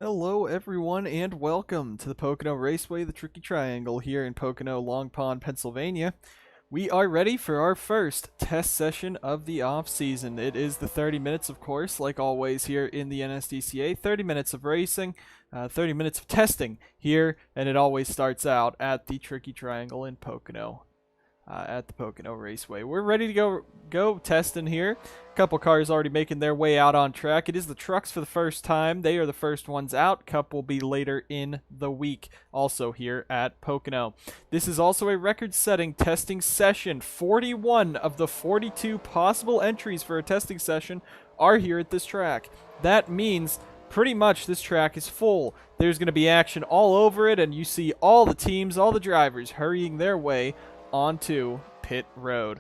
Hello everyone and welcome to the Pocono Raceway, the Tricky Triangle here in Pocono, Long Pond, Pennsylvania. We are ready for our first test session of the off-season. It is the 30 minutes, of course, like always here in the NSDCA. 30 minutes of racing, 30 minutes of testing here, and it always starts out at the Tricky Triangle in Pocono. At the Pocono Raceway. We're ready to go testing here. A couple cars already making their way out on track. It is the trucks for the first time. They are the first ones out. Cup will be later in the week, also here at Pocono. This is also a record-setting testing session. 41 of the 42 possible entries for a testing session are here at this track. That means pretty much this track is full. There's going to be action all over it, and you see all the teams, all the drivers hurrying their way onto pit road.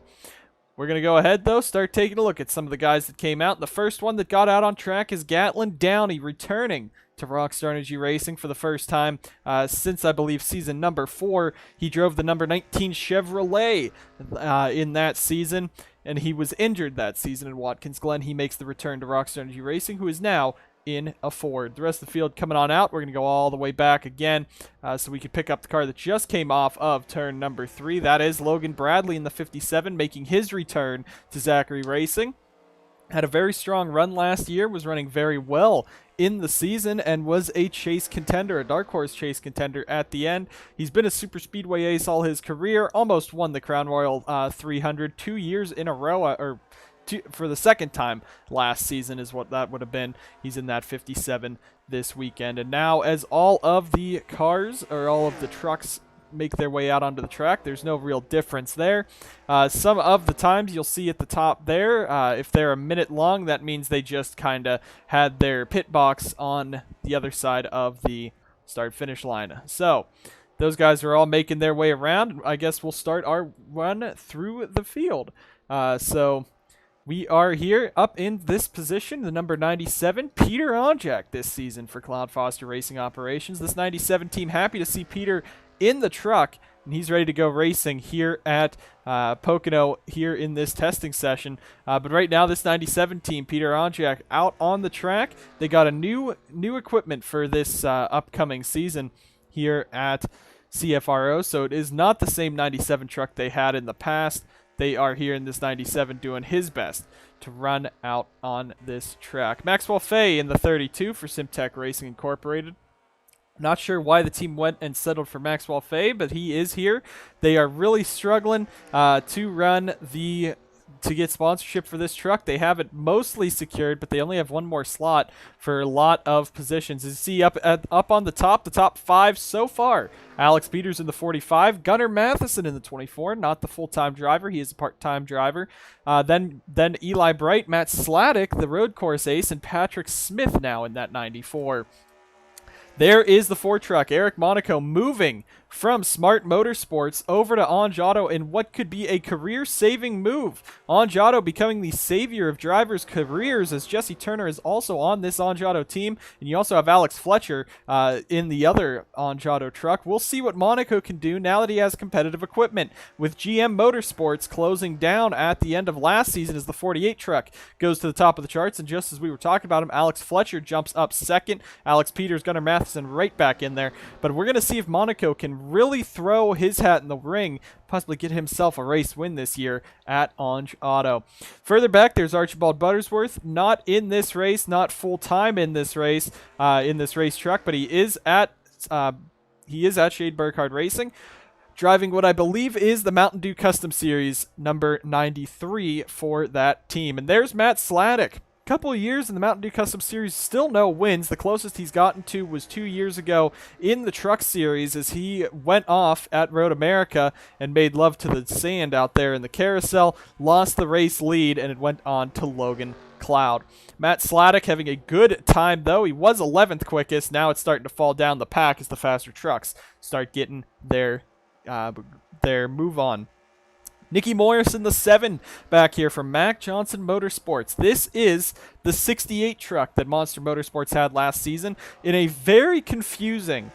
We're going to go ahead, though, start taking a look at some of the guys that came out. The first one that got out on track is Gatlin Downey, returning to Rockstar Energy Racing for the first time since, I believe, season number 4. He drove the number 19 Chevrolet in that season, and he was injured that season in Watkins Glen. He makes the return to Rockstar Energy Racing, who is now in a Ford. The rest of the field coming on out. We're going to go all the way back again so we can pick up the car that just came off of turn number 3. That is Logan Bradley in the 57 making his return to Zachary Racing. Had a very strong run last year, was running very well in the season, and was a chase contender, a dark horse chase contender at the end. He's been a super speedway ace all his career, almost won the Crown Royal 300 2 years in a row, for the second time last season is what that would have been. He's in that 57 this weekend. And now as all of the cars, or all of the trucks, make their way out onto the track, there's no real difference there. Some of the times you'll see at the top there, if they're a minute long, that means they just kind of had their pit box on the other side of the start-finish line. So those guys are all making their way around. I guess we'll start our run through the field. We are here up in this position, the number 97, Peter Onjak this season for Cloud Foster Racing Operations. This 97 team happy to see Peter in the truck, and he's ready to go racing here at Pocono here in this testing session. But right now, this 97 team, Peter Onjak, out on the track. They got a new equipment for this upcoming season here at CFRO, so it is not the same 97 truck they had in the past. They are here in this 97 doing his best to run out on this track. Maxwell Fay in the 32 for Simtech Racing Incorporated. Not sure why the team went and settled for Maxwell Fay, but he is here. They are really struggling to get sponsorship for this truck. They have it mostly secured, but they only have one more slot for a lot of positions. As you see up on the top 5 so far. Alex Peters in the 45, Gunnar Matheson in the 24, not the full-time driver. He is a part-time driver. Then Eli Bright, Matt Sladek, the road course ace, and Patrick Smith now in that 94. There is the Ford truck. Eric Monaco moving from Smart Motorsports over to Onge Auto in what could be a career-saving move. Onge Auto becoming the savior of drivers' careers, as Jesse Turner is also on this Onge Auto team. And you also have Alex Fletcher in the other Onge Auto truck. We'll see what Monaco can do now that he has competitive equipment. With GM Motorsports closing down at the end of last season as the 48 truck goes to the top of the charts. And just as we were talking about him, Alex Fletcher jumps up second. Alex Peters, Gunnar Matheson right back in there. But we're going to see if Monaco can really throw his hat in the ring, possibly get himself a race win this year at Onge Auto. Further back, there's Archibald Buttersworth, not in this race, not full-time in this race truck, but he is at Shade Burkhardt Racing, driving what I believe is the Mountain Dew Custom Series number 93 for that team. And there's Matt Sladek. Couple of years in the Mountain Dew Custom Series, still no wins. The closest he's gotten to was 2 years ago in the Truck Series as he went off at Road America and made love to the sand out there in the carousel, lost the race lead, and it went on to Logan Cloud. Matt Sladek having a good time, though. He was 11th quickest. Now it's starting to fall down the pack as the faster trucks start getting their move on. Nicky Morrison, the 7 back here from Mack Johnson Motorsports. This is the 68 truck that Monster Motorsports had last season in a very confusing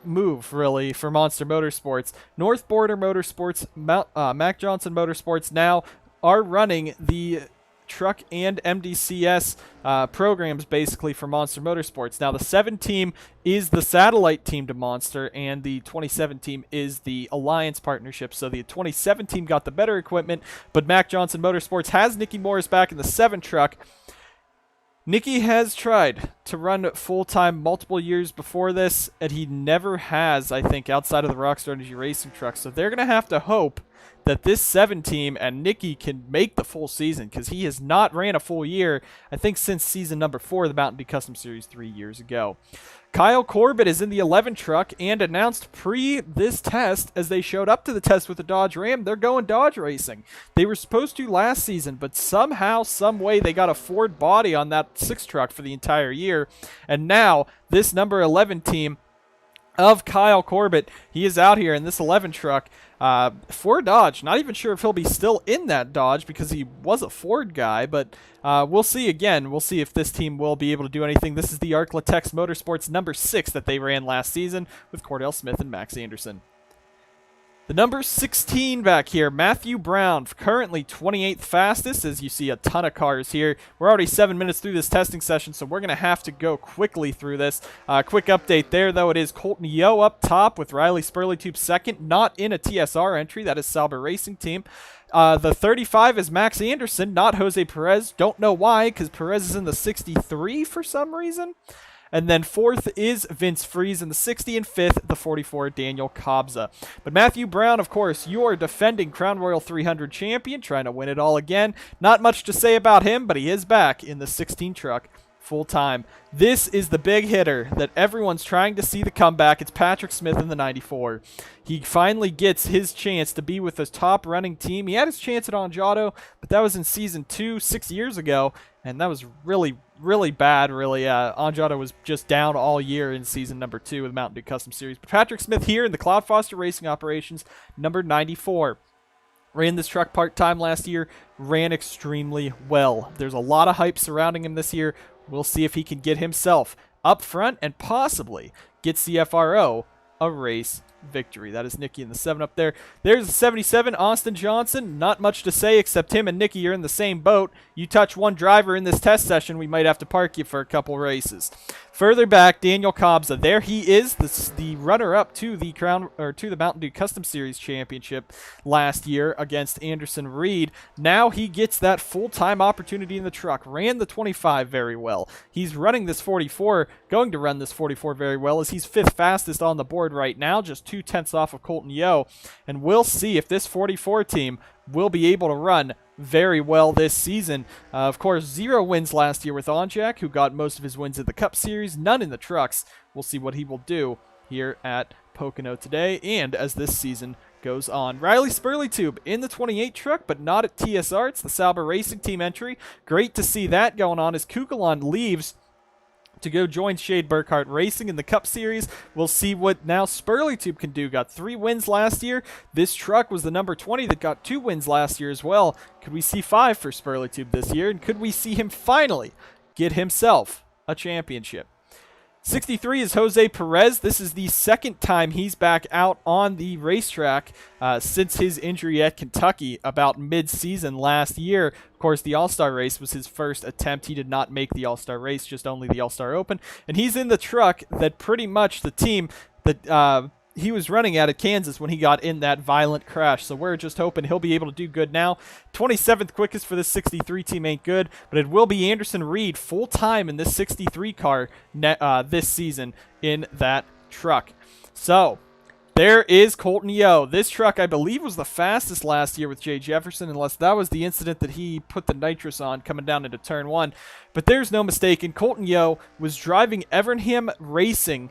move, really, for Monster Motorsports. North Border Motorsports, Mack Johnson Motorsports now are running the truck and MDCS programs basically for Monster Motorsports. Now the 7 team is the satellite team to Monster, and the 27 team is the alliance partnership. So the 27 team got the better equipment, but Mack Johnson Motorsports has Nicky Morris back in the 7 truck. Nicky has tried to run full-time multiple years before this, and he never has, I think, outside of the Rockstar Energy Racing truck. So they're going to have to hope that this 7 team and Nicky can make the full season, because he has not ran a full year, I think, since season number 4 of the Mountain Dew Custom Series 3 years ago. Kyle Corbett is in the 11 truck and announced pre this test, as they showed up to the test with the Dodge Ram, they're going Dodge racing. They were supposed to last season, but somehow, some way, they got a Ford body on that 6 truck for the entire year. And now, this number 11 team of Kyle Corbett, he is out here in this 11 truck for Dodge. Not even sure if he'll be still in that Dodge, because he was a Ford guy, but we'll see again. We'll see if this team will be able to do anything. This is the Arclatex Motorsports number 6 that they ran last season with Cordell Smith and Max Anderson. The number 16 back here, Matthew Brown, currently 28th fastest, as you see a ton of cars here. We're already 7 minutes through this testing session, so we're going to have to go quickly through this. Quick update there, though. It is Colton Yo up top with Riley Spurleytube second, not in a TSR entry. That is Sauber Racing Team. The 35 is Max Anderson, not Jose Perez. Don't know why, because Perez is in the 63 for some reason. And then 4th is Vince Freeze in the 60, and 5th, the 44, Daniel Kobza. But Matthew Brown, of course, your defending Crown Royal 300 champion, trying to win it all again. Not much to say about him, but he is back in the 16 truck full-time. This is the big hitter that everyone's trying to see the comeback. It's Patrick Smith in the 94. He finally gets his chance to be with his top running team. He had his chance at Angiato, but that was in Season 2, 6 years ago, and that was really bad, really. Angiato was just down all year in season number 2 of the Mountain Dew Custom Series. But Patrick Smith here in the Cloud Foster Racing Operations, number 94. Ran this truck part-time last year, ran extremely well. There's a lot of hype surrounding him this year. We'll see if he can get himself up front and possibly get CFRO a race victory. That is Nicky in the 7 up there. There's the 77, Austin Johnson. Not much to say, except him and Nicky are in the same boat. You touch one driver in this test session, we might have to park you for a couple races. Further back, Daniel Kobza. There he is, the runner-up to the Mountain Dew Custom Series Championship last year against Anderson Reed. Now he gets that full-time opportunity in the truck. Ran the 25 very well. He's running this 44, going to run this 44 very well, as he's 5th fastest on the board right now, just 2/10 off of Colton Yo. And we'll see if this 44 team will be able to run very well this season. Of course, 0 wins last year with Onjak, who got most of his wins in the Cup Series, none in the trucks. We'll see what he will do here at Pocono today and as this season goes on. Riley Spurleytube in the 28 truck, but not at TSR. It's the Sauber Racing Team entry. Great to see that going on as Kukulon leaves to go join Shade Burkhart Racing in the Cup Series. We'll see what now Spurleytube can do. Got 3 wins last year. This truck was the number 20 that got 2 wins last year as well. Could we see 5 for Spurleytube this year? And could we see him finally get himself a championship? 63 is Jose Perez. This is the 2nd time he's back out on the racetrack since his injury at Kentucky about mid-season last year. Of course, the All-Star race was his first attempt. He did not make the All-Star race, just only the All-Star Open. And he's in the truck that pretty much the team that he was running at Kansas when he got in that violent crash. So we're just hoping he'll be able to do good now. 27th quickest for this 63 team ain't good, but it will be Anderson Reed full-time in this 63 car this season in that truck. So there is Colton Yo. This truck, I believe, was the fastest last year with Jay Jefferson, unless that was the incident that he put the nitrous on coming down into turn 1. But there's no mistaking. Colton Yo was driving Evernham Racing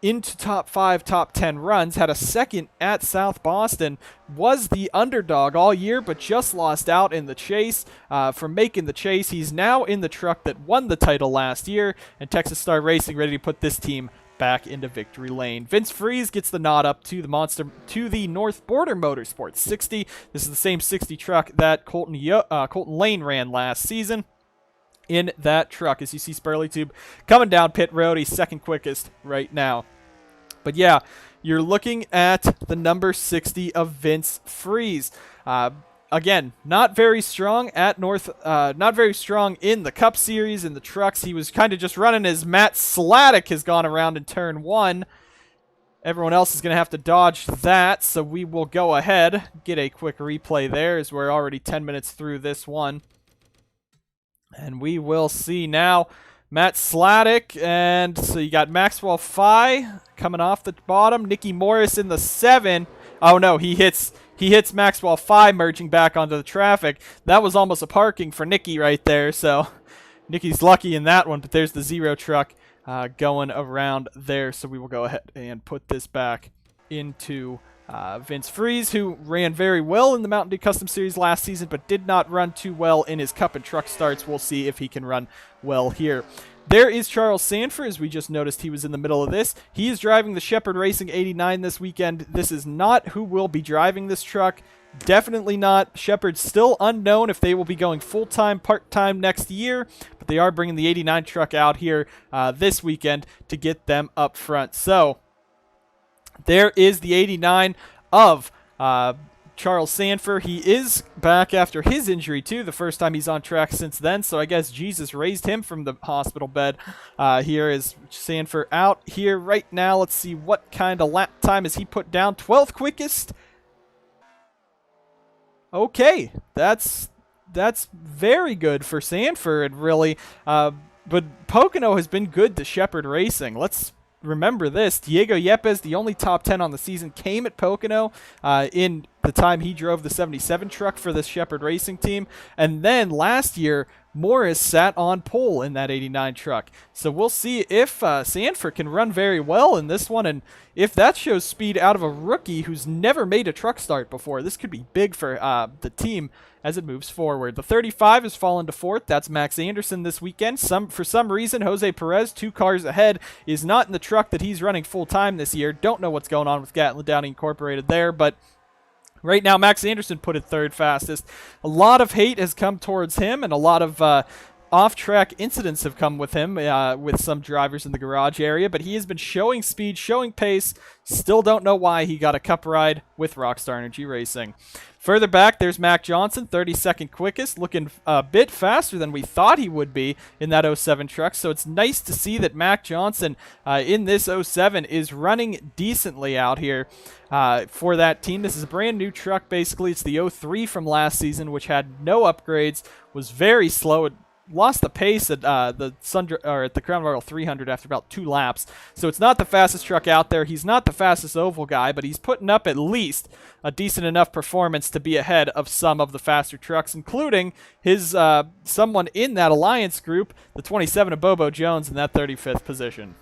into top 5, top 10 runs, had a 2nd at South Boston, was the underdog all year, but just lost out in the chase from making the chase. He's now in the truck that won the title last year, and Texas Star Racing ready to put this team back into victory lane. Vince Freeze gets the nod up to the North Border Motorsports 60. This is the same 60 truck that Colton Lane ran last season. In that truck, as you see Spurleytube coming down pit road. He's 2nd quickest right now. But yeah, you're looking at the number 60 of Vince Freeze. again, not very strong at not very strong in the Cup Series, in the trucks. He was kind of just running as Matt Sladek has gone around in turn 1. Everyone else is going to have to dodge that, so we will go ahead, get a quick replay there as we're already 10 minutes through this one. And we will see now Matt Sladek, and so you got Maxwell Fye coming off the bottom, Nicky Morris in the 7. Oh no, he hits Maxwell Fye merging back onto the traffic. That was almost a parking for Nicky right there, so Nicky's lucky in that one, but there's the 0 truck going around there, so we will go ahead and put this back into Vince Freeze, who ran very well in the Mountain Dew Custom Series last season, but did not run too well in his Cup and Truck starts. We'll see if he can run well here. There is Charles Sanford, as we just noticed he was in the middle of this. He is driving the Shepherd Racing 89 this weekend. This is not who will be driving this truck. Definitely not. Shepherd's still unknown if they will be going full-time, part-time next year, but they are bringing the 89 truck out here this weekend to get them up front. So there is the 89 of Charles Sanford. He is back after his injury, too, the first time he's on track since then, so I guess Jesus raised him from the hospital bed. Here is Sanford out here right now. Let's see what kind of lap time has he put down. 12th quickest. Okay, that's very good for Sanford, really. But Pocono has been good to Shepherd Racing. Let's remember this. Diego Yepes, the only top 10 on the season, came at Pocono in the time he drove the 77 truck for this Shepherd Racing team. And then last year, Morris sat on pole in that 89 truck. So we'll see if Sanford can run very well in this one, and if that shows speed out of a rookie who's never made a truck start before. This could be big for the team as it moves forward. The 35 has fallen to 4th. That's Max Anderson this weekend. For some reason, Jose Perez, 2 cars ahead, is not in the truck that he's running full-time this year. Don't know what's going on with Gatlin Downing Incorporated there, but right now, Max Anderson put it 3rd fastest. A lot of hate has come towards him, and a lot of off-track incidents have come with him, with some drivers in the garage area, but he has been showing speed, showing pace. Still don't know why he got a Cup ride with Rockstar Energy Racing. Further back, there's Mack Johnson, 32nd quickest, looking a bit faster than we thought he would be in that 07 truck. So it's nice to see that Mack Johnson in this 07 is running decently out here for that team. This is a brand new truck, basically. It's the 03 from last season, which had no upgrades, was very slow. It lost the pace at at the Crown Royal 300 after about 2 laps. So it's not the fastest truck out there. He's not the fastest oval guy, but he's putting up at least a decent enough performance to be ahead of some of the faster trucks, including his someone in that Alliance group, the 27 of Bobo Jones in that 35th position.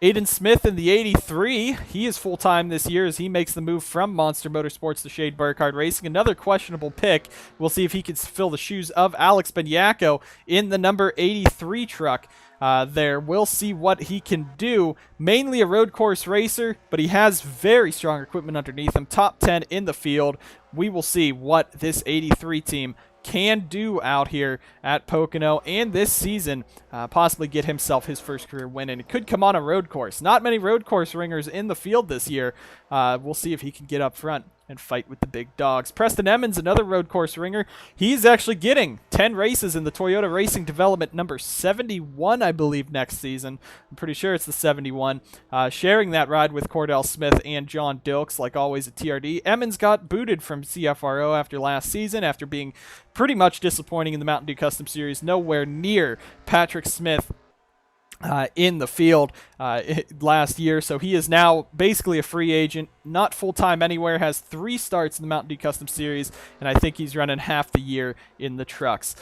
Aidan Smith in the 83, he is full-time this year as he makes the move from Monster Motorsports to Shade Burkhardt Racing. Another questionable pick. We'll see if he can fill the shoes of Alex Benyako in the number 83 truck there. We'll see what he can do. Mainly a road course racer, but he has very strong equipment underneath him. Top 10 in the field. We will see what this 83 team can do out here at Pocono, and this season possibly get himself his first career win, and it could come on a road course. Not many road course ringers in the field this year. We'll see if he can get up front and fight with the big dogs. Preston Emmons, another road course ringer. He's actually getting 10 races in the Toyota Racing Development number 71, I believe, next season. I'm pretty sure it's the 71. Sharing that ride with Cordell Smith and John Dilks, like always at TRD. Emmons got booted from CFRO after last season, after being pretty much disappointing in the Mountain Dew Custom Series. Nowhere near Patrick Smith in the field last year, so he is now basically a free agent, not full-time anywhere, has 3 starts in the Mountain Dew Custom Series, and I think he's running half the year in the trucks.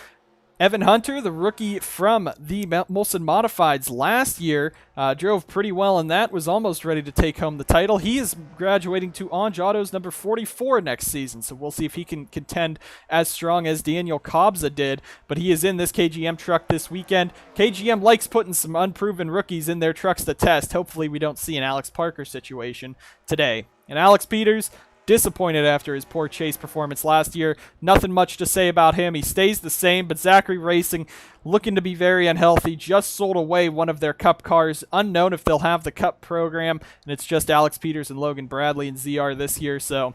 Evan Hunter, the rookie from the Molson Modifieds last year, drove pretty well in that, was almost ready to take home the title. He is graduating to Onge Auto's number 44 next season, so we'll see if he can contend as strong as Daniel Kobza did, but he is in this KGM truck this weekend. KGM likes putting some unproven rookies in their trucks to test. Hopefully we don't see an Alex Parker situation today. And Alex Peters, disappointed after his poor chase performance last year. Nothing much to say about him. He stays the same, but Zachary Racing looking to be very unhealthy. Just sold away one of their Cup cars. Unknown if they'll have the Cup program, and it's just Alex Peters and Logan Bradley and ZR this year, so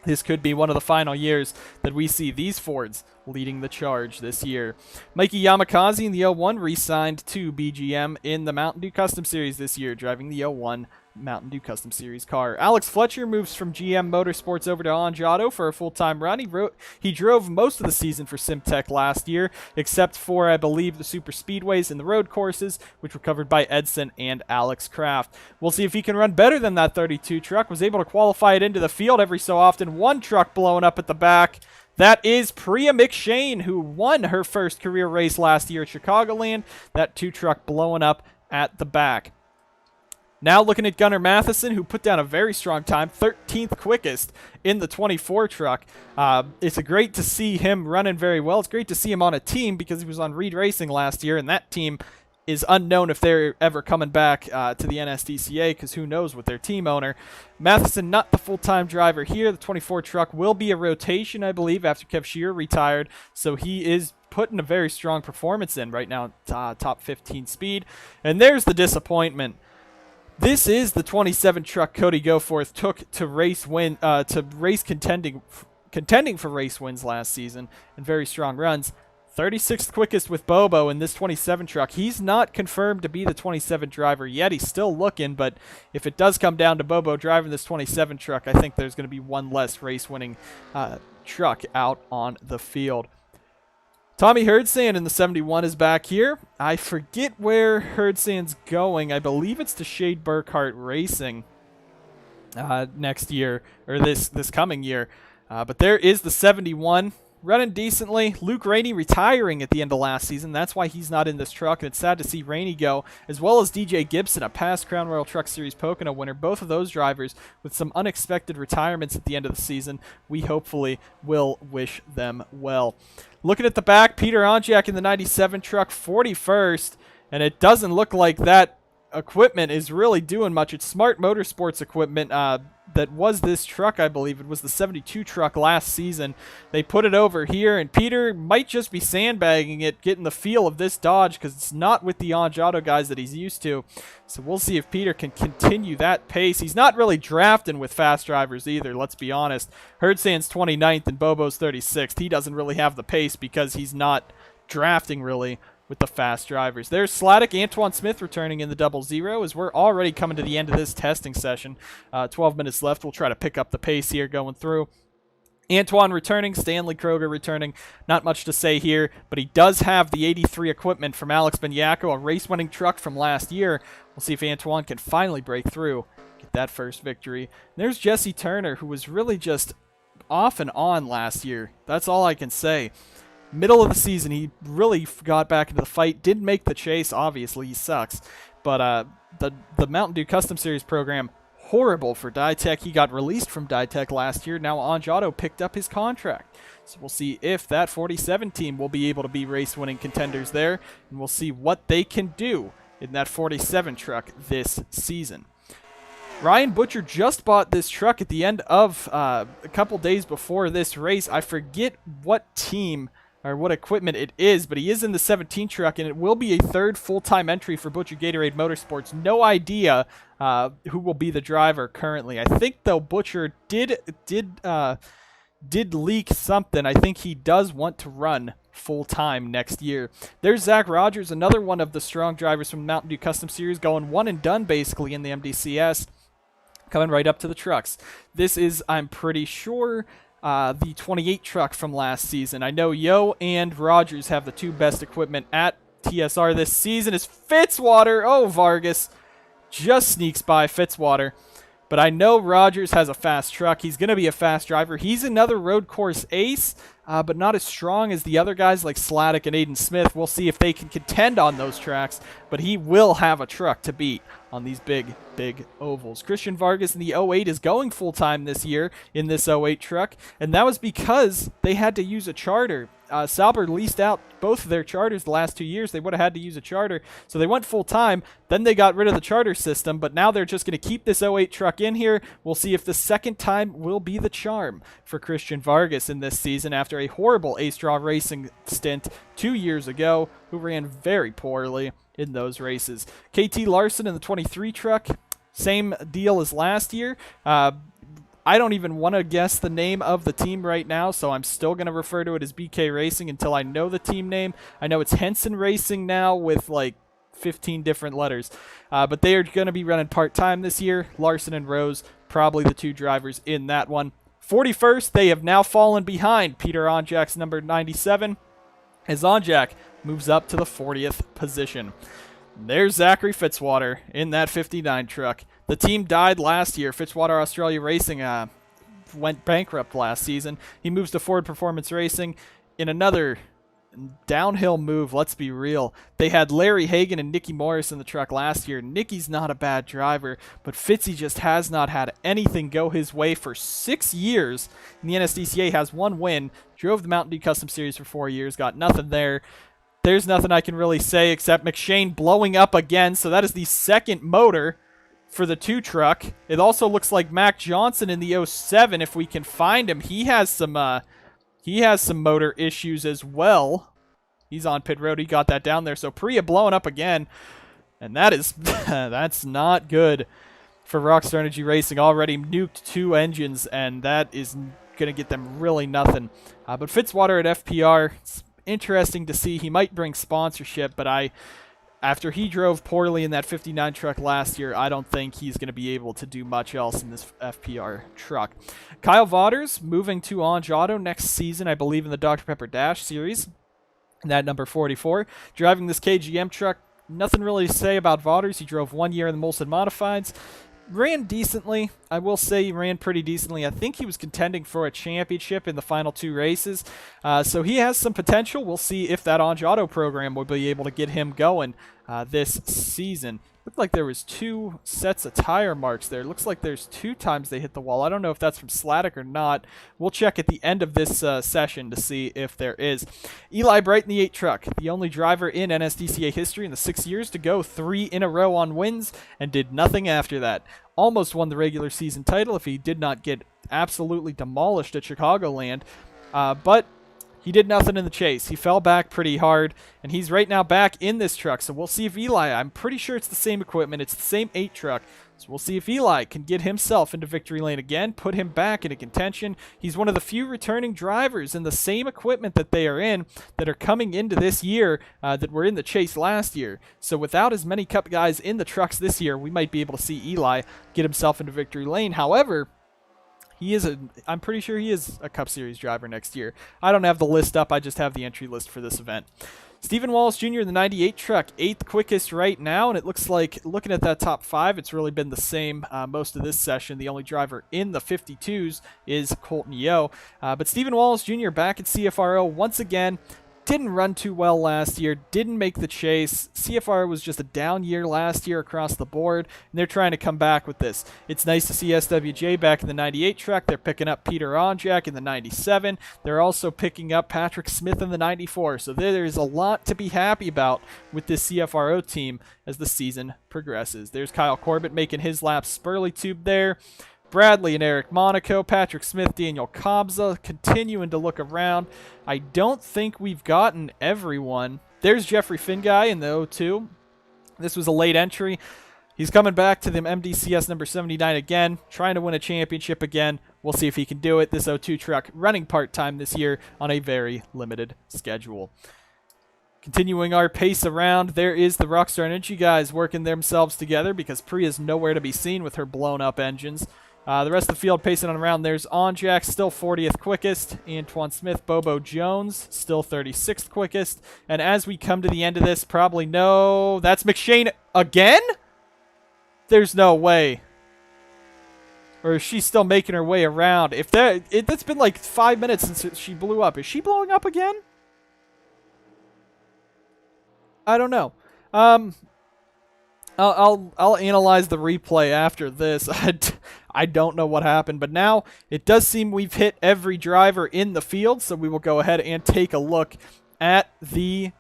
This could be one of the final years that we see these Fords leading the charge this year. Mikey Yamakaze in the 01 re-signed to BGM in the Mountain Dew Custom Series this year, driving the 01 Mountain Dew Custom Series car. Alex Fletcher moves from GM Motorsports over to Anjado for a full-time run. He drove most of the season for Simtech last year, except for, I believe, the super speedways and the road courses, which were covered by Edson and Alex Kraft. We'll see if he can run better than that 32 truck. Was able to qualify it into the field every so often. One truck blowing up at the back. That is Priya McShane, who won her first career race last year at Chicagoland. That 2 truck blowing up at the back. Now looking at Gunnar Matheson, who put down a very strong time, 13th quickest in the 24 truck. It's great to see him running very well. It's great to see him on a team because he was on Reed Racing last year, and that team is unknown if they're ever coming back to the NSDCA, because who knows with their team owner. Matheson, not the full-time driver here. The 24 truck will be a rotation, I believe, after Kev Shear retired, so he is putting a very strong performance in right now, top 15 speed. And there's the disappointment. This is the 27 truck Cody Goforth took to race contending for race wins last season and very strong runs. 36th quickest with Bobo in this 27 truck. He's not confirmed to be the 27 driver yet. He's still looking, but if it does come down to Bobo driving this 27 truck, I think there's going to be one less race-winning truck out on the field. Tommy Herdsand in the 71 is back here. I forget where Herdsand's going. I believe it's to Shade Burkhart Racing next year, or this coming year. But there is the 71. Running decently. Luke Rainey retiring at the end of last season. That's why he's not in this truck, and it's sad to see Rainey go, as well as DJ Gibson, a past Crown Royal Truck Series Pocono winner. Both of those drivers with some unexpected retirements at the end of the season. We hopefully will wish them well. Looking at the back, Peter Onjak in the 97 truck, 41st, and it doesn't look like that equipment is really doing much. It's Smart Motorsports equipment that was this truck, I believe. It was the 72 truck last season. They put it over here, and Peter might just be sandbagging it, getting the feel of this Dodge, because it's not with the Anjado guys that he's used to. So we'll see if Peter can continue that pace. He's not really drafting with fast drivers either, let's be honest. Herdsand's 29th and Bobo's 36th. He doesn't really have the pace because he's not drafting really with the fast drivers. There's Sladek, Antoine Smith returning in the 00 as we're already coming to the end of this testing session. 12 minutes left. We'll try to pick up the pace here going through. Antoine returning, Stanley Kroger returning. Not much to say here, but he does have the 83 equipment from Alex Benyako, a race-winning truck from last year. We'll see if Antoine can finally break through, get that first victory. And there's Jesse Turner, who was really just off and on last year. That's all I can say. Middle of the season, he really got back into the fight. Didn't make the chase, obviously. He sucks. But the Mountain Dew Custom Series program, horrible for Ditech. He got released from Ditech last year. Now Anjado picked up his contract. So we'll see if that 47 team will be able to be race-winning contenders there. And we'll see what they can do in that 47 truck this season. Ryan Butcher just bought this truck at the end of a couple days before this race. I forget what team or what equipment it is, but he is in the 17 truck, and it will be a third full-time entry for Butcher Gatorade Motorsports. No idea who will be the driver currently. I think, though, Butcher did leak something. I think he does want to run full-time next year. There's Zach Rogers, another one of the strong drivers from Mountain Dew Custom Series, going one and done, basically, in the MDCS, coming right up to the trucks. This is, I'm pretty sure, the 28 truck from last season. I know Yo and Rogers have the two best equipment at TSR this season. Is Fitzwater. Oh, Vargas just sneaks by Fitzwater. But I know Rogers has a fast truck. He's going to be a fast driver. He's another road course ace, but not as strong as the other guys like Sladek and Aidan Smith. We'll see if they can contend on those tracks, but he will have a truck to beat on these big ovals. Christian Vargas in the 08 is going full-time this year in this 08 truck, and that was because they had to use a charter. Sauber leased out both of their charters the last 2 years. They would have had to use a charter, so they went full-time. Then they got rid of the charter system, but now they're just going to keep this 08 truck in here. We'll see if the second time will be the charm for Christian Vargas in this season after a horrible Ace Draw Racing stint 2 years ago, who ran very poorly in those races. KT Larson in the 23 truck, same deal as last year. I don't even want to guess the name of the team right now, so I'm still going to refer to it as BK Racing until I know the team name. I know it's Henson Racing now with like 15 different letters, but they are going to be running part-time this year. Larson and Rose, probably the 2 drivers in that one. 41st, they have now fallen behind Peter Onjak's number 97, as Onjak moves up to the 40th position. There's Zachary Fitzwater in that 59 truck. The team died last year. Fitzwater Australia Racing went bankrupt last season. He moves to Ford Performance Racing in another downhill move. Let's be real. They had Larry Hagan and Nicky Morris in the truck last year. Nicky's not a bad driver, but Fitzy just has not had anything go his way for 6 years. And the NSDCA has 1 win. Drove the Mountain Dew Custom Series for 4 years. Got nothing there. There's nothing I can really say except McShane blowing up again. So that is the 2nd motor for the 2 truck. It also looks like Mack Johnson in the 07, if we can find him. He has some motor issues as well. He's on pit road. He got that down there. So Priya blowing up again. And that is that's not good for Rockstar Energy Racing. Already nuked 2 engines, and that is going to get them really nothing. But Fitzwater at FPR, it's interesting to see. He might bring sponsorship, but after he drove poorly in that 59 truck last year, I don't think he's going to be able to do much else in this FPR truck. Kyle Vaughters moving to Onge Auto next season, I believe, in the Dr. Pepper Dash series. That number 44. Driving this KGM truck, nothing really to say about Vaughters. He drove 1 year in the Molson Modifieds. Ran decently. I will say he ran pretty decently. I think he was contending for a championship in the final 2 races. So he has some potential. We'll see if that Onge Auto program will be able to get him going this season. Looked like there was 2 sets of tire marks there. Looks like there's 2 times they hit the wall. I don't know if that's from Sladek or not. We'll check at the end of this session to see if there is. Eli Bright in the 8 truck, the only driver in NSDCA history in the 6 years to go 3 in a row on wins and did nothing after that. Almost won the regular season title if he did not get absolutely demolished at Chicagoland. But he did nothing in the chase. He fell back pretty hard, and he's right now back in this truck. So we'll see if Eli, I'm pretty sure it's the same equipment. It's the same 8 truck. So we'll see if Eli can get himself into victory lane again, put him back into contention. He's one of the few returning drivers in the same equipment that they are in that are coming into this year that were in the chase last year. So without as many Cup guys in the trucks this year, we might be able to see Eli get himself into victory lane. However, I'm pretty sure he is a Cup Series driver next year. I don't have the list up. I just have the entry list for this event. Stephen Wallace Jr. in the 98 truck, 8th quickest right now, and it looks like, looking at that top 5, it's really been the same most of this session. The only driver in the 52s is Colton Yeo. But Stephen Wallace Jr. back at CFRO once again. Didn't run too well last year, didn't make the chase. CFR was just a down year last year across the board, and they're trying to come back with this. It's nice to see SWJ back in the 98 truck. They're picking up Peter Onjak in the 97. They're also picking up Patrick Smith in the 94. So there's a lot to be happy about with this CFRO team as the season progresses. There's Kyle Corbett making his lap. Spurley Tube there. Bradley and Eric Monaco, Patrick Smith, Daniel Kobza continuing to look around. I don't think we've gotten everyone. There's Jeffrey Finguy in the 02. This was a late entry. He's coming back to the MDCS number 79 again, trying to win a championship again. We'll see if he can do it. This 02 truck running part-time this year on a very limited schedule. Continuing our pace around, there is the Rockstar Energy guys working themselves together because Priya's nowhere to be seen with her blown-up engines. The rest of the field pacing on around. There's Onjak, still 40th quickest. Antoine Smith, Bobo Jones, still 36th quickest. And as we come to the end of this, probably no... That's McShane again? There's no way. Or is she still making her way around? If it's been like 5 minutes since she blew up. Is she blowing up again? I don't know. I'll analyze the replay after this. I don't know what happened, but now it does seem we've hit every driver in the field, so we will go ahead and take a look at the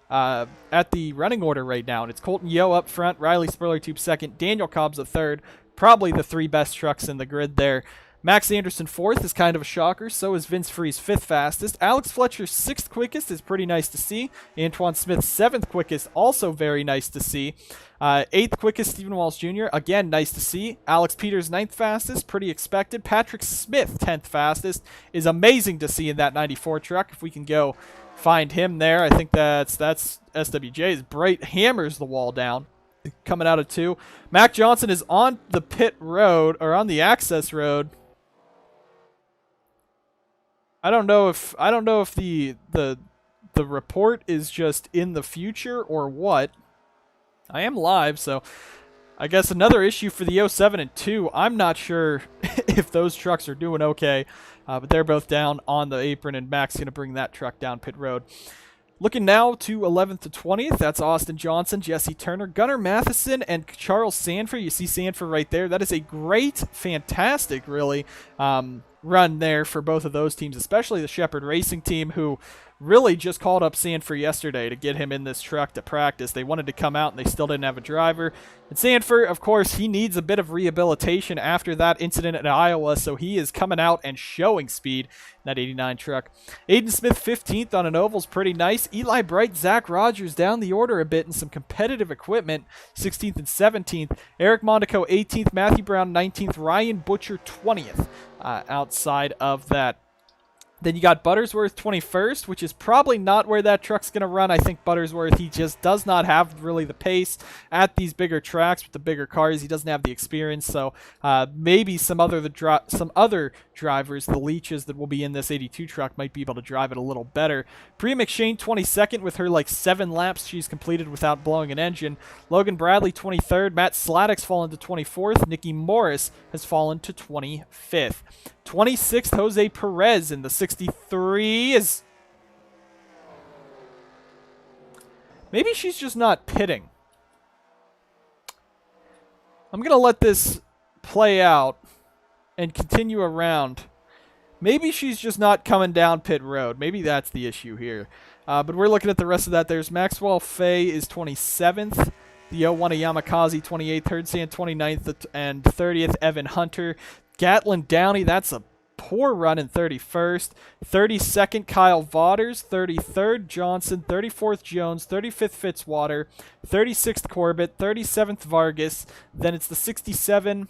running order right now. And it's Colton Yeo up front, Riley Spurler Tube second, Daniel Kobza third, probably the 3 best trucks in the grid there. Max Anderson 4th is kind of a shocker. So is Vince Freeze 5th fastest. Alex Fletcher 6th quickest is pretty nice to see. Antoine Smith 7th quickest, also very nice to see. 8th quickest, Stephen Wallace Jr. Again, nice to see. Alex Peters 9th fastest, pretty expected. Patrick Smith 10th fastest is amazing to see in that 94 truck. If we can go find him there, I think that's SWJ's. Bright hammers the wall down. Coming out of 2. Mack Johnson is on the pit road, or on the access road. I don't know if the report is just in the future or what. I am live, so I guess another issue for the 07 and 2. I'm not sure if those trucks are doing okay, but they're both down on the apron, and Mack's going to bring that truck down pit road. Looking now to 11th to 20th, that's Austin Johnson, Jesse Turner, Gunnar Matheson, and Charles Sanford. You see Sanford right there. That is a great, fantastic, really, run there for both of those teams, especially the Shepherd Racing team, who really just called up Sanford yesterday to get him in this truck to practice. They wanted to come out, and they still didn't have a driver. And Sanford, of course, he needs a bit of rehabilitation after that incident in Iowa, so he is coming out and showing speed in that 89 truck. Aidan Smith 15th on an oval's pretty nice. Eli Bright, Zach Rogers down the order a bit in some competitive equipment, 16th and 17th. Eric Monaco 18th, Matthew Brown 19th, Ryan Butcher 20th outside of that. Then you got Buttersworth 21st, which is probably not where that truck's going to run. I think Buttersworth, he just does not have really the pace at these bigger tracks with the bigger cars. He doesn't have the experience, so maybe some other drivers, the Leeches that will be in this 82 truck, might be able to drive it a little better. Priya McShane 22nd with her like 7 laps she's completed without blowing an engine. Logan Bradley 23rd. Matt Sladek's fallen to 24th. Nikki Morris has fallen to 25th. 26th, Jose Perez in the 63 is... Maybe she's just not pitting. I'm going to let this play out and continue around. Maybe she's just not coming down pit road. Maybe that's the issue here. But we're looking at the rest of that. There's Maxwell Fay is 27th. The 01 of Yamakaze 28th. Herdsan 29th and 30th. Evan Hunter. Gatlin Downey, that's a poor run in 31st. 32nd, Kyle Vaughters. 33rd, Johnson. 34th, Jones. 35th, Fitzwater. 36th, Corbett. 37th, Vargas. Then it's the 67,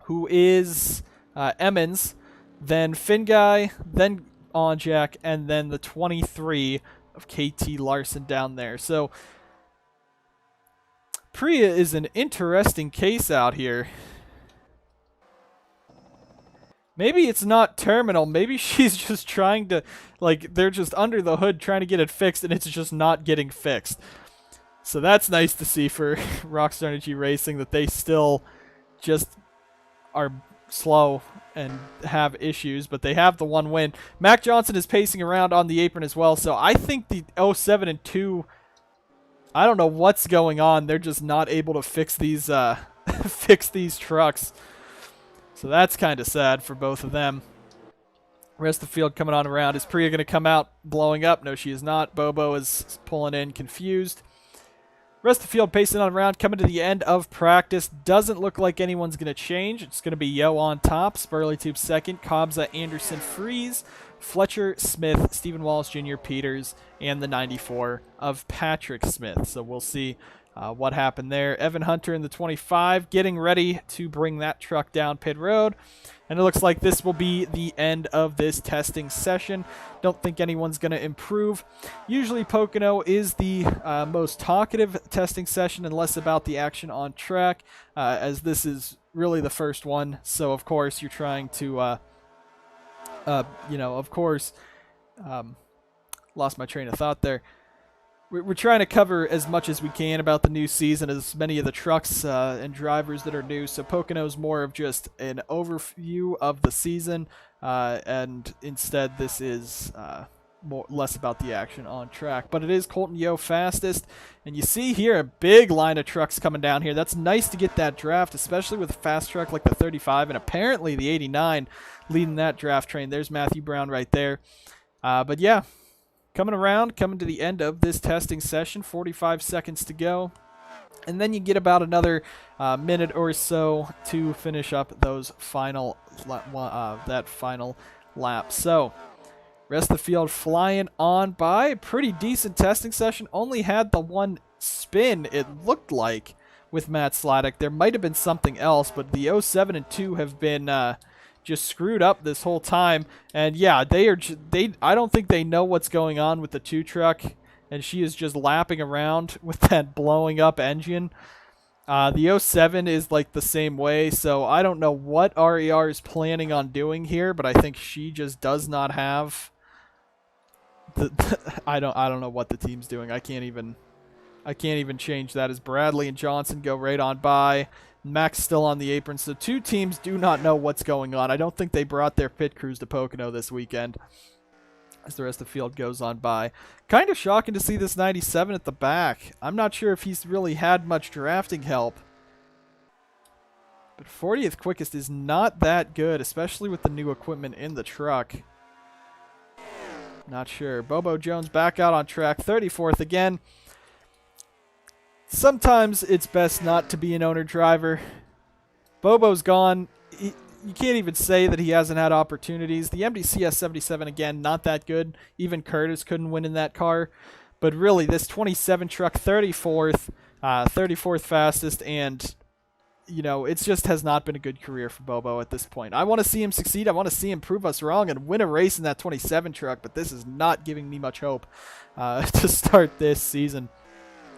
who is Emmons. Then Finguy. Then Onjak. And then the 23 of KT Larson down there. So Priya is an interesting case out here. Maybe it's not terminal. Maybe she's just trying to, like, they're just under the hood trying to get it fixed, and it's just not getting fixed. So that's nice to see for Rockstar Energy Racing, that they still just are slow and have issues, but they have the one win. Mack Johnson is pacing around on the apron as well, so I think the 07 and 2, I don't know what's going on. They're just not able to fix these fix these trucks. So that's kind of sad for both of them. Rest of the field coming on around. Is Priya going to come out blowing up? No, she is not. Bobo is pulling in confused. Rest of the field pacing on around, coming to the end of practice. Doesn't look like anyone's going to change. It's going to be Yo on top, Spurley Tube second, Kobza, Anderson, Freeze, Fletcher, Smith, Stephen Wallace Jr., Peters, and the 94 of Patrick Smith. So we'll see what happened there. Evan Hunter in the 25, getting ready to bring that truck down pit road. And it looks like this will be the end of this testing session. Don't think anyone's going to improve. Usually Pocono is the most talkative testing session and less about the action on track, as this is really the first one. So, of course, you're trying to, lost my train of thought there. We're trying to cover as much as we can about the new season, as many of the trucks and drivers that are new. So Pocono's more of just an overview of the season, and instead this is less about the action on track. But it is Colton Yo fastest, and you see here a big line of trucks coming down here. That's nice to get that draft, especially with a fast truck like the 35, and apparently the 89 leading that draft train. There's Matthew Brown right there. But yeah. Coming to the end of this testing session, 45 seconds to go. And then you get about another minute or so to finish up those final that final lap. So rest of the field flying on by. Pretty decent testing session. Only had the one spin, it looked like, with Matt Sladek. There might have been something else, but the 07 and 2 have been just screwed up this whole time. And yeah, I don't think they know what's going on with the 2 truck, and she is just lapping around with that blowing up engine. The 07 is like the same way, so I don't know what RER is planning on doing here, but I think she just does not have I don't know what the team's doing. I can't even change that as Bradley and Johnson go right on by. Mack's still on the apron, so 2 teams do not know what's going on. I don't think they brought their pit crews to Pocono this weekend as the rest of the field goes on by. Kind of shocking to see this 97 at the back. I'm not sure if he's really had much drafting help. But 40th quickest is not that good, especially with the new equipment in the truck. Not sure. Bobo Jones back out on track. 34th again. Sometimes it's best not to be an owner driver. Bobo's gone. You can't even say that he hasn't had opportunities. The NSDCA 77, again, not that good. Even Curtis couldn't win in that car. But really, this 27 truck, 34th, 34th fastest, and, you know, it just has not been a good career for Bobo at this point. I want to see him succeed. I want to see him prove us wrong and win a race in that 27 truck, but this is not giving me much hope to start this season.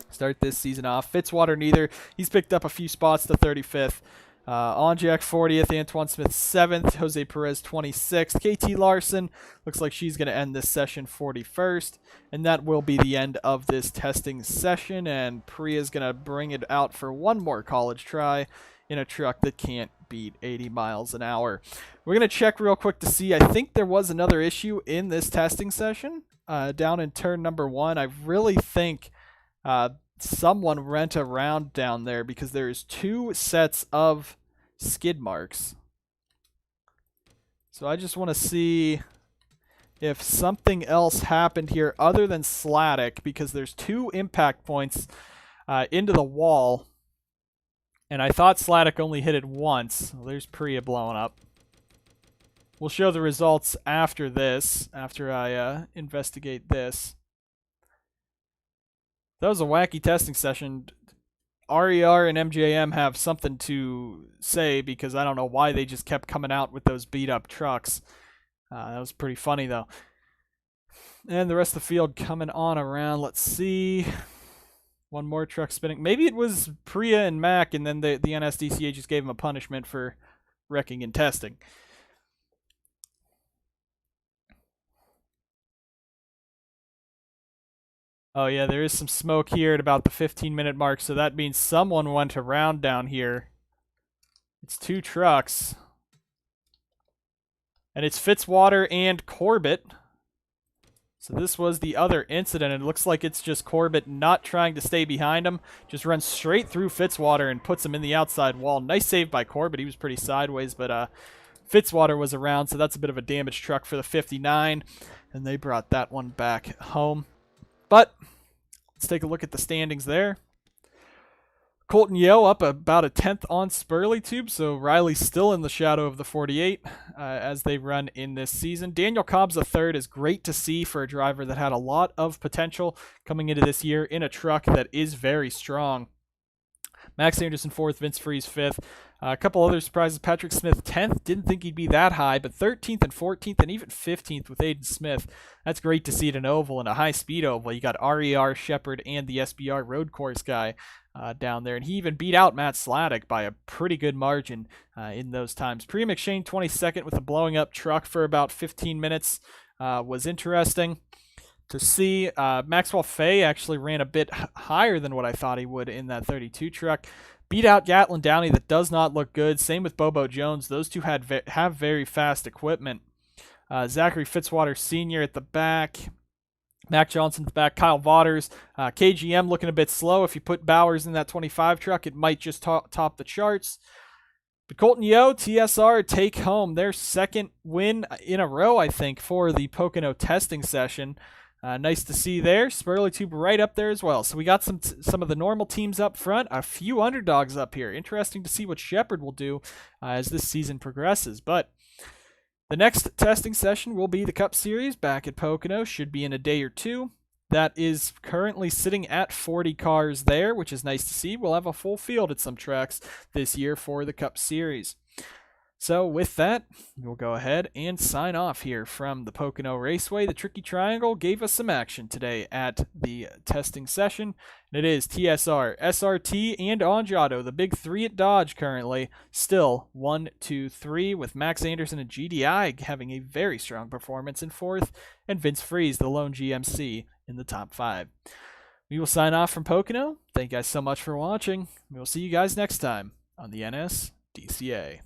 Start this season off. Fitzwater neither. He's picked up a few spots to 35th. Onjak 40th, Antoine Smith 7th, Jose Perez 26th, KT Larson looks like she's going to end this session 41st, and that will be the end of this testing session, and Priya's going to bring it out for one more college try in a truck that can't beat 80 miles an hour. We're going to check real quick to see. I think there was another issue in this testing session down in turn number 1. I really think someone rent around down there because there's 2 sets of skid marks. So I just want to see if something else happened here other than Sladek, because there's 2 impact points into the wall, and I thought Sladek only hit it once. Well, there's Priya blowing up. We'll show the results after this, after I investigate this. That was a wacky testing session. RER and MJM have something to say, because I don't know why they just kept coming out with those beat-up trucks. That was pretty funny, though. And the rest of the field coming on around. Let's see. One more truck spinning. Maybe it was Priya and Mack, and then the NSDCA just gave him a punishment for wrecking and testing. Oh yeah, there is some smoke here at about the 15-minute mark, so that means someone went around down here. It's 2 trucks. And it's Fitzwater and Corbett. So this was the other incident. It looks like it's just Corbett not trying to stay behind him. Just runs straight through Fitzwater and puts him in the outside wall. Nice save by Corbett. He was pretty sideways, but Fitzwater was around, so that's a bit of a damaged truck for the 59. And they brought that one back home. But let's take a look at the standings there. Colton Yeo up about a 10th on Spurley Tube, so Riley's still in the shadow of the 48 as they run in this season. Daniel Cobb's a 3rd is great to see for a driver that had a lot of potential coming into this year in a truck that is very strong. Max Anderson 4th, Vince Freeze 5th. A couple other surprises. Patrick Smith 10th. Didn't think he'd be that high, but 13th and 14th and even 15th with Aidan Smith. That's great to see at an oval and a high-speed oval. You got RER, Shepard, and the SBR road course guy down there. And he even beat out Matt Sladek by a pretty good margin in those times. Priya McShane 22nd with a blowing-up truck for about 15 minutes was interesting to see. Maxwell Fay actually ran a bit higher than what I thought he would in that 32 truck. Beat out Gatlin Downey. That does not look good. Same with Bobo Jones. Those two have very fast equipment. Zachary Fitzwater Sr. at the back. Mack Johnson at the back. Kyle Vaughters. KGM looking a bit slow. If you put Bowers in that 25 truck, it might just top the charts. But Colton Yeo, TSR, take home their 2nd win in a row, I think, for the Pocono testing session. Nice to see there. Spurley Tube right up there as well. So we got some of the normal teams up front, a few underdogs up here. Interesting to see what Shepherd will do as this season progresses. But the next testing session will be the Cup Series back at Pocono. Should be in a day or two. That is currently sitting at 40 cars there, which is nice to see. We'll have a full field at some tracks this year for the Cup Series. So with that, we'll go ahead and sign off here from the Pocono Raceway. The Tricky Triangle gave us some action today at the testing session. And it is TSR, SRT, and Angiato, the big three at Dodge currently. Still 1, 2, 3, with Max Anderson and GDI having a very strong performance in 4th, and Vince Freeze, the lone GMC, in the top 5. We will sign off from Pocono. Thank you guys so much for watching. We will see you guys next time on the NSDCA.